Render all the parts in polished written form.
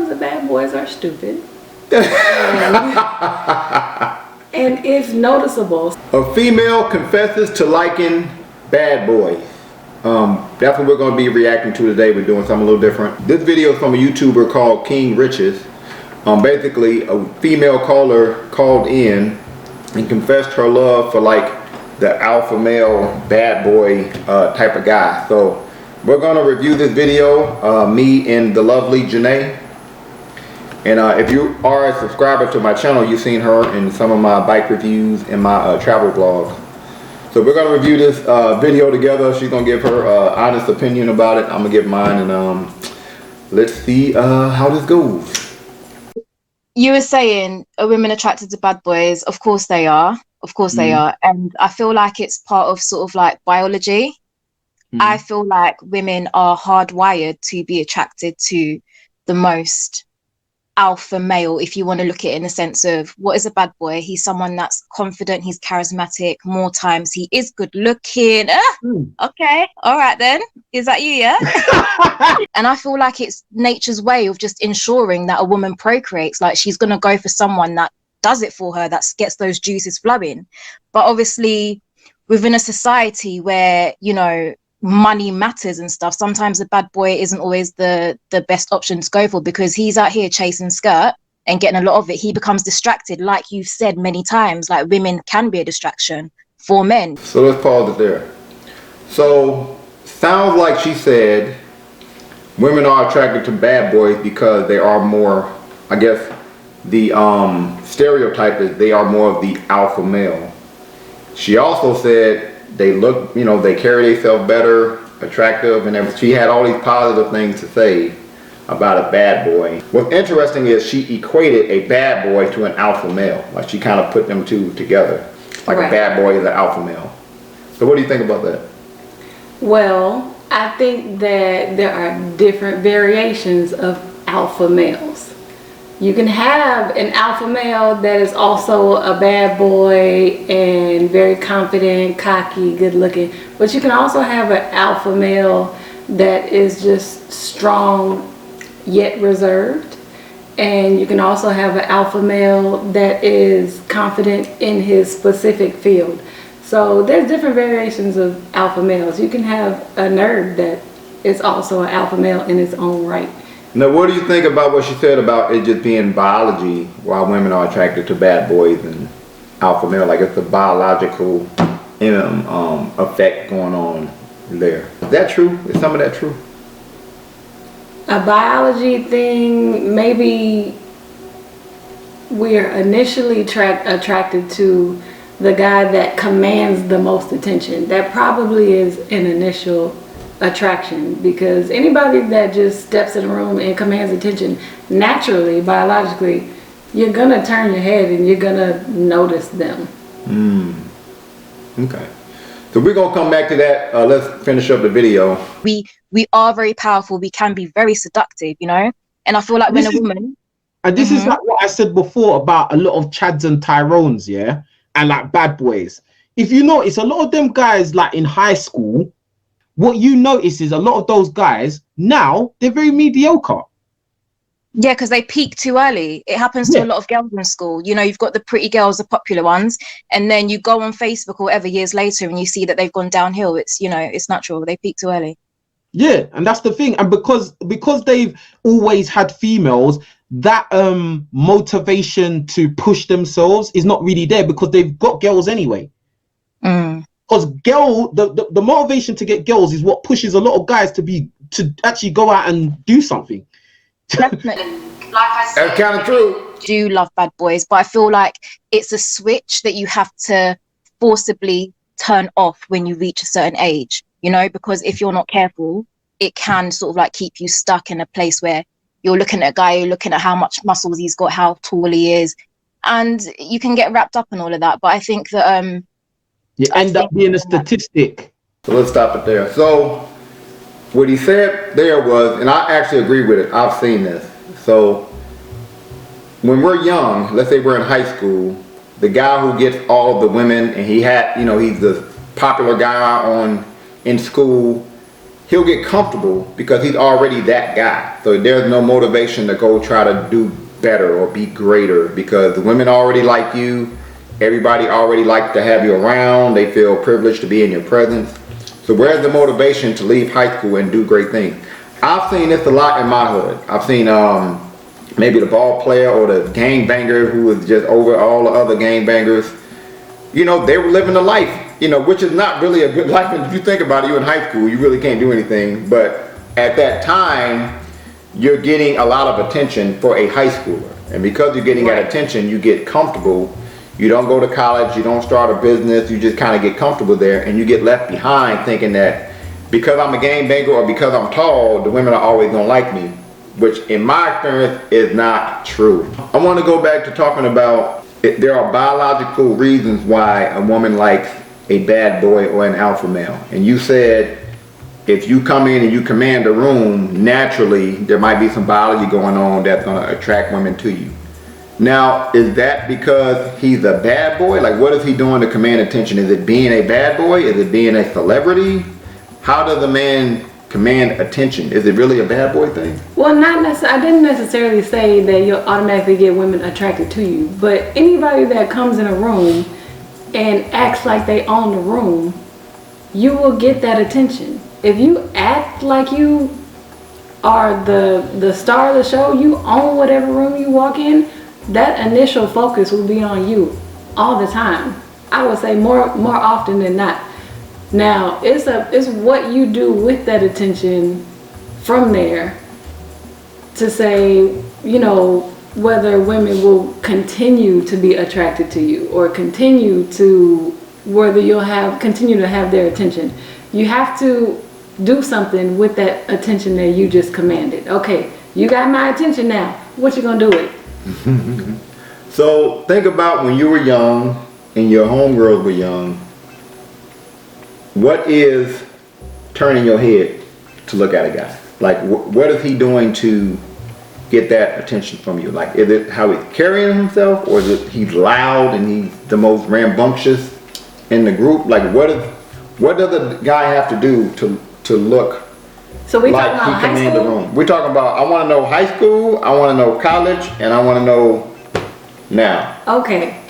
the bad boys are stupid. And it's noticeable. A female confesses to liking bad boys. That's what we're going to be reacting to today. We're doing something a little different. This video is from a YouTuber called Richez. Basically, a female caller called in and confessed her love for like the alpha male bad boy type of guy. So we're going to review this video, me and the lovely Janae. And if you are a subscriber to my channel, you've seen her in some of my bike reviews and my travel vlogs. So we're going to review this video together. She's going to give her honest opinion about it. I'm going to give mine, and let's see how this goes. You were saying, are women attracted to bad boys? Of course they are. Of course they are. And I feel like it's part of sort of like biology. I feel like women are hardwired to be attracted to the most alpha male, if you want to look at it in a sense of what is a bad boy. He's someone that's confident, he's charismatic, more times he is good looking. Okay, all right then, is that you? Yeah. And I feel like it's nature's way of just ensuring that a woman procreates. Like, she's gonna go for someone that does it for her, that gets those juices flowing. But obviously within a society where, you know, money matters and stuff, sometimes the bad boy isn't always the best option to go for, because he's out here chasing skirt and getting a lot of it. He becomes distracted, like you've said many times, like women can be a distraction for men. So let's pause it there. So sounds like she said women are attracted to bad boys because they are more, I guess the stereotype is they are more of the alpha male. She also said they look, you know, they carry themselves better, attractive, and everything. She had all these positive things to say about a bad boy. What's interesting is she equated a bad boy to an alpha male. Like, she kind of put them two together. Like, a bad boy is an alpha male. So what do you think about that? Well, I think that there are different variations of alpha males. You can have an alpha male that is also a bad boy and very confident, cocky, good looking. But you can also have an alpha male that is just strong yet reserved. And you can also have an alpha male that is confident in his specific field. So there's different variations of alpha males. You can have a nerd that is also an alpha male in its own right. Now, what do you think about what she said about it just being biology, why women are attracted to bad boys and alpha male? Like, it's a biological effect going on there. Is that true? Is some of that true? A biology thing, maybe we're initially attracted to the guy that commands the most attention. That probably is an initial attraction, because anybody that just steps in a room and commands attention, naturally, biologically, you're gonna turn your head and you're gonna notice them. Okay, so we're gonna come back to that. Let's finish up the video. We are very powerful, we can be very seductive, you know. And I feel like when a woman, and this is like what I said before about a lot of Chads and Tyrones, yeah, and like bad boys. If you notice, a lot of them guys, like in high school, what you notice is a lot of those guys now, they're very mediocre. Yeah, because they peak too early. It happens to a lot of girls in school. You know, you've got the pretty girls, the popular ones, and then you go on Facebook or whatever years later and you see that they've gone downhill. It's, you know, it's natural. They peak too early. Yeah, and that's the thing. And because they've always had females, that motivation to push themselves is not really there, because they've got girls anyway. Because the motivation to get girls is what pushes a lot of guys to actually go out and do something. Definitely. Like I said, that's kind of true. I do love bad boys, but I feel like it's a switch that you have to forcibly turn off when you reach a certain age, you know, because if you're not careful, it can sort of like keep you stuck in a place where you're looking at a guy, you're looking at how much muscles he's got, how tall he is, and you can get wrapped up in all of that. But I think that you end up being a statistic. So let's stop it there. So what he said there was, and I actually agree with it, I've seen this. So when we're young, let's say we're in high school, the guy who gets all of the women, and he had, you know, he's the popular guy in school, he'll get comfortable because he's already that guy. So there's no motivation to go try to do better or be greater because the women already like you. Everybody already likes to have you around. They feel privileged to be in your presence. So where's the motivation to leave high school and do great things? I've seen this a lot in my hood. I've seen maybe the ball player or the gangbanger who was just over all the other gangbangers. You know, they were living a life, you know, which is not really a good life. And if you think about it, you're in high school, you really can't do anything. But at that time, you're getting a lot of attention for a high schooler. And because you're getting that attention, you get comfortable. You don't go to college, you don't start a business, you just kind of get comfortable there, and you get left behind thinking that because I'm a gangbanger or because I'm tall, the women are always gonna like me, which in my experience is not true. I want to go back to talking about there are biological reasons why a woman likes a bad boy or an alpha male. And you said if you come in and you command a room, naturally there might be some biology going on that's going to attract women to you. Now, is that because he's a bad boy? Like, what is he doing to command attention? Is it being a bad boy? Is it being a celebrity? How does a man command attention? Is it really a bad boy thing? Well, not necessarily. I didn't necessarily say that you'll automatically get women attracted to you, but anybody that comes in a room and acts like they own the room, you will get that attention. If you act like you are the star of the show, you own whatever room you walk in, that initial focus will be on you all the time. I would say more often than not. Now, it's what you do with that attention from there to say, you know, whether women will continue to be attracted to you or whether you'll continue to have their attention. You have to do something with that attention that you just commanded. Okay, you got my attention now. What you gonna do with it? So think about when you were young and your homegirls were young. What is turning your head to look at a guy? Like, what is he doing to get that attention from you? Like, is it how he's carrying himself, or is it he's loud and he's the most rambunctious in the group? Like, what does a guy have to do to look so we like he commands the room? We're talking about, I want to know high school, I want to know college, and I want to know now. Okay,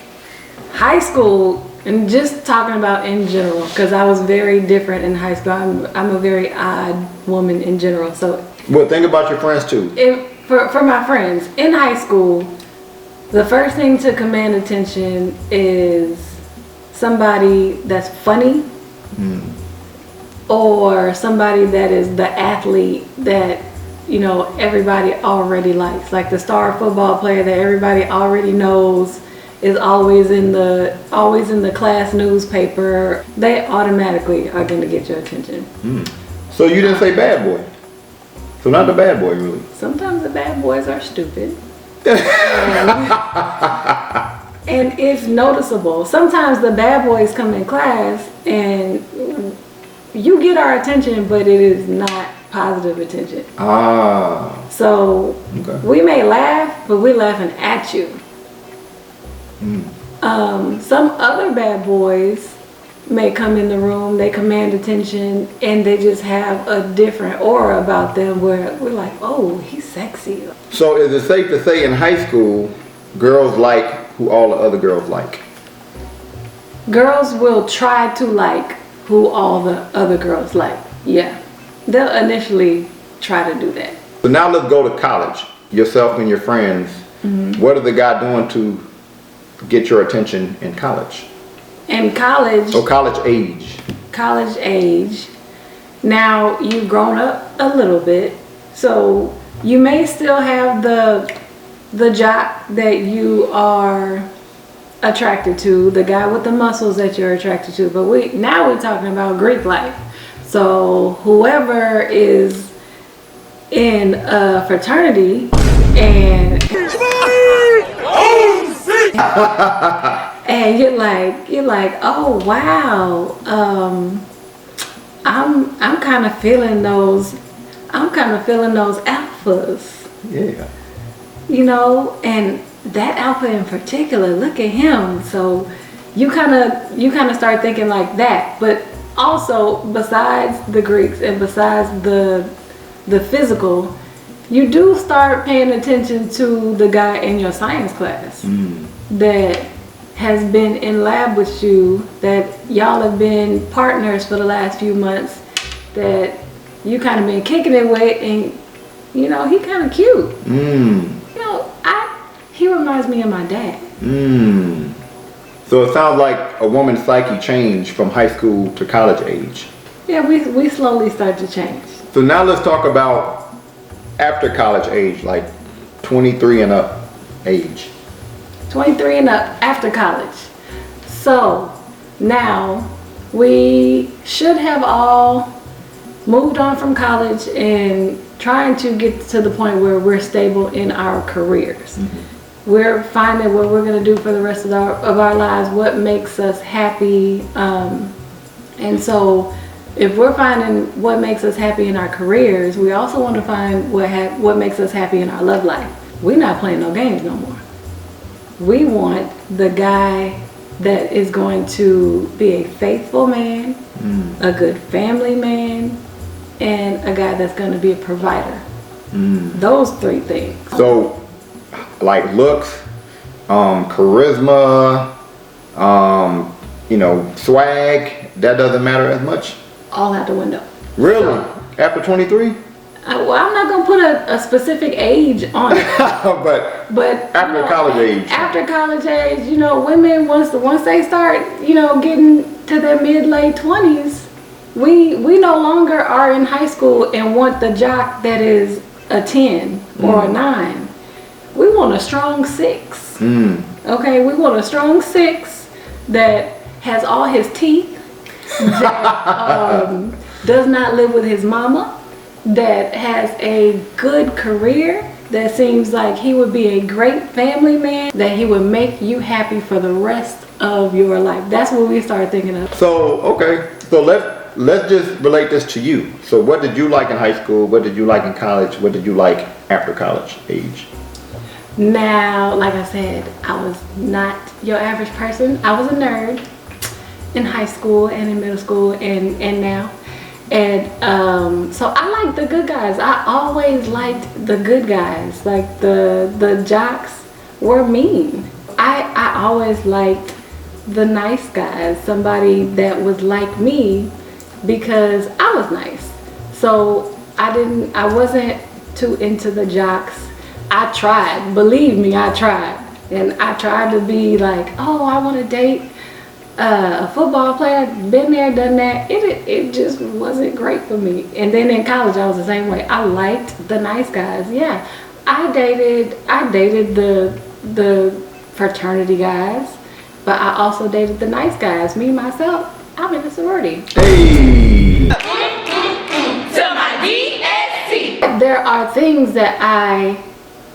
high school, and just talking about in general, because I was very different in high school. I'm a very odd woman in general. So, well, think about your friends too. For my friends in high school, the first thing to command attention is somebody that's funny, or somebody that is the athlete that, you know, everybody already likes, like the star football player that everybody already knows is always in the class newspaper. They automatically are going to get your attention. So you didn't say bad boy. So not the bad boy, really. Sometimes the bad boys are stupid. And it's noticeable. Sometimes the bad boys come in class and you get our attention, but it is not positive attention. So we may laugh, but we're laughing at you. Some other bad boys may come in the room, they command attention, and they just have a different aura about them where we're like, oh, he's sexy. So is it safe to say in high school, girls like who all the other girls like? Girls will try to like who all the other girls like. Yeah, they'll initially try to do that. So now let's go to college. Yourself and your friends, what are the guys doing to get your attention in college? In college. So college age. College age. Now you've grown up a little bit, so you may still have the jock that you are attracted to, the guy with the muscles that you're attracted to, but now we're talking about Greek life. So whoever is in a fraternity and and you're like, oh wow, I'm kind of feeling those alphas. Yeah. You know, and that alpha in particular, look at him. So you kind of start thinking like that. But also, besides the Greeks and besides the physical, you do start paying attention to the guy in your science class that has been in lab with you, that y'all have been partners for the last few months, that you kind of been kicking it with, and you know, he kind of cute. You know, he reminds me of my dad. So it sounds like a woman's psyche changed from high school to college age. Yeah, we slowly start to change. So now let's talk about after college age, like 23 and up age. 23 and up after college. So now we should have all moved on from college and trying to get to the point where we're stable in our careers. We're finding what we're going to do for the rest of our lives, what makes us happy. And so if we're finding what makes us happy in our careers, we also want to find what makes us happy in our love life. We're not playing no games no more. We want the guy that is going to be a faithful man, a good family man, and a guy that's going to be a provider. Those three things. So, like looks, charisma, you know, swag, that doesn't matter as much? All out the window. Really? So, after 23? Well, I'm not going to put a specific age on it. but after college age. After college age, you know, women, once they start, you know, getting to their mid-late 20s, we no longer are in high school and want the jock that is a 10 or a 9. We want a strong 6. Okay, we want a strong 6 that has all his teeth, that does not live with his mama, that has a good career, that seems like he would be a great family man, that he would make you happy for the rest of your life. That's what we started thinking of. So, okay, so let's just relate this to you. So what did you like in high school? What did you like in college? What did you like after college age? Now, like I said, I was not your average person. I was a nerd in high school and in middle school and now. And so I like the good guys. I always liked the good guys. Like the jocks were mean. I always liked the nice guys, somebody that was like me because I was nice. So I wasn't too into the jocks. I tried, believe me, I tried. And I tried to be like, oh, I want to date a football player, been there, done that. It just wasn't great for me. And then in college, I was the same way. I liked the nice guys. Yeah, I dated the fraternity guys, but I also dated the nice guys. Me myself, I'm in a sorority. Hey. To my DST. There are things that I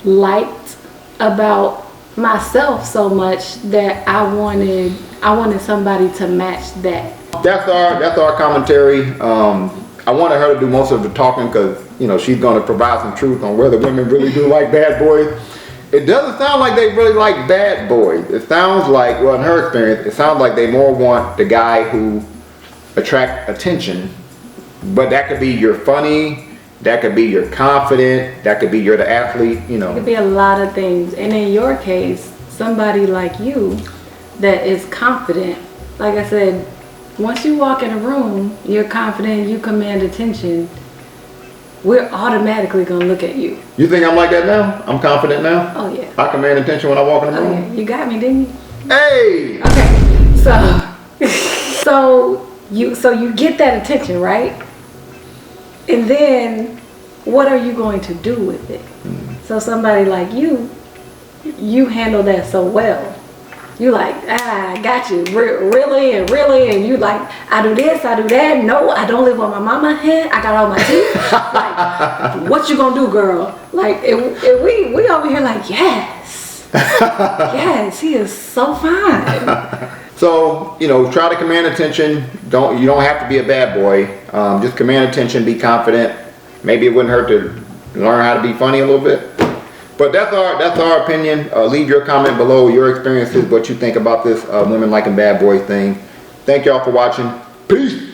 liked about myself so much that I wanted somebody to match that. That's our commentary. I wanted her to do most of the talking because, you know, she's going to provide some truth on whether women really do like bad boys. It doesn't sound like they really like bad boys. It sounds like, well, in her experience, it sounds like they more want the guy who attract attention. But that could be you're funny, that could be you're confident, that could be you're the athlete, you know. It could be a lot of things. And in your case, somebody like you that is confident. Like I said, once you walk in a room, you're confident, you command attention, we're automatically gonna look at you. You think I'm like that now? I'm confident now? Oh yeah. I command attention when I walk in the room? Yeah. You got me, didn't you? Hey! Okay, so you get that attention, right? And then what are you going to do with it? So somebody like you handle that so well. You like, I got you, really, and you like, I do this, I do that. No, I don't live on my mama head. I got all my teeth. Like, what you gonna do, girl? Like, we over here like, yes, yes, he is so fine. So, you know, try to command attention. You don't have to be a bad boy. Just command attention, be confident. Maybe it wouldn't hurt to learn how to be funny a little bit. But that's our opinion. Leave your comment below, your experiences, what you think about this women liking bad boys thing. Thank y'all for watching. Peace.